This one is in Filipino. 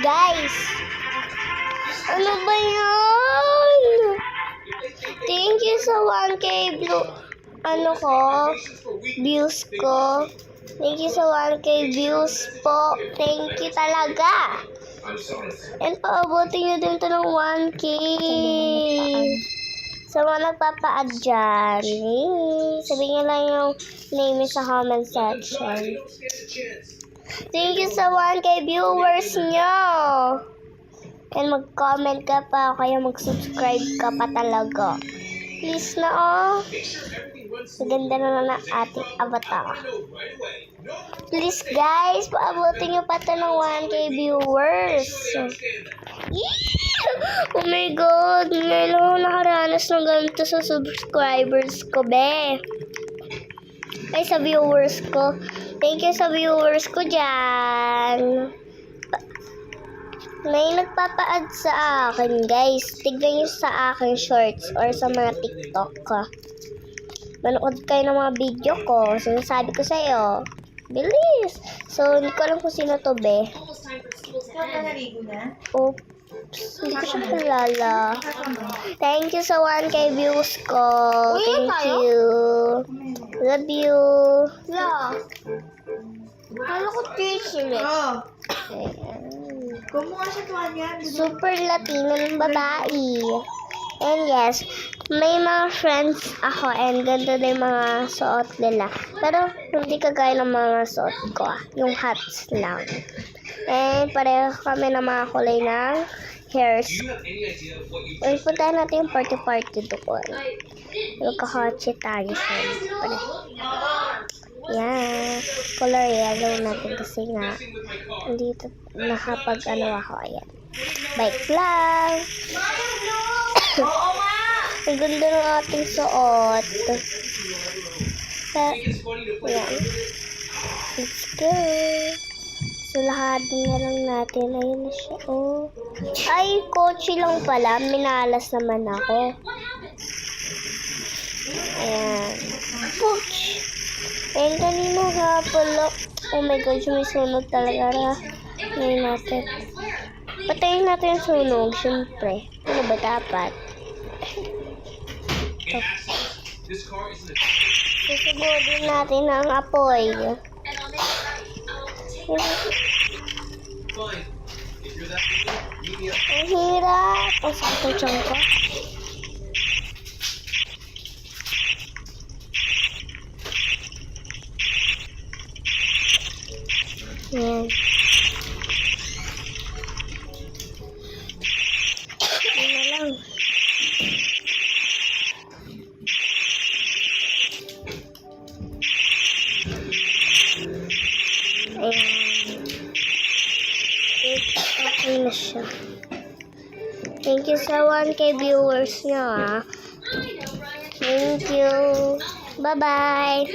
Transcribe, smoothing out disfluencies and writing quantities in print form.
Guys, ano ba yan? Thank you sa 1K views ko. Thank you sa 1K views po. Thank you talaga. And paabutin nyo din ito ng 1K. Sa mga nagpapa-add dyan, sabihin nyo lang yung name sa comment section. Thank you sa 1K viewers nyo. And mag-comment ka pa, kaya mag-subscribe ka pa talaga. Please na Maganda na ating avatar. Please guys, paabutin nyo pa ito ng 1K viewers. Oh my God, ngayon ako nakaranas ng ganito sa subscribers ko, be. Ay, sa viewers ko. Thank you sa viewers ko dyan. May nagpapa-add sa akin, guys. Tignan nyo sa aking shorts or sa mga TikTok ko. Manood kayo ng mga video ko. Sinasabi ko sa'yo. Bilis! So, hindi ko alam kung sino to, be. Oops. Hindi ko siya kilala. Thank you sa 1K views ko. Thank you. Love you. Kala ko t-shirt. Super Latino ng babae. And yes, may mga friends ako and ganda na yung mga suot nila. Pero hindi kagaya ng mga suot ko. Yung hats lang. And pareho kami ng mga kulay ng hairs. Uy, puntahan natin yung party doon. Magkakotse tayo syempre. Yan. Color yellow natin kasi nga dito ako. Ayan. Bike lang. Ang ganda ng ating suot. Ayan. Let's go. So, lahatin na lang natin. Ayun na siya. Oh. Ay, kotse lang pala. Minalas naman ako. Ayan. Ouch. And kanina nga pala. Oh my God, sumisunog talaga. Ngayon natin. Patayin natin yung sunog, syempre. Ano ba dapat? Susugodin natin ang apoy. Ang hirap. Ang sakit ang tiyan ko. Yan. Yan na lang. Ayan. Okay na siya. Thank you sa 1K viewers nyo, Thank you. Bye-bye.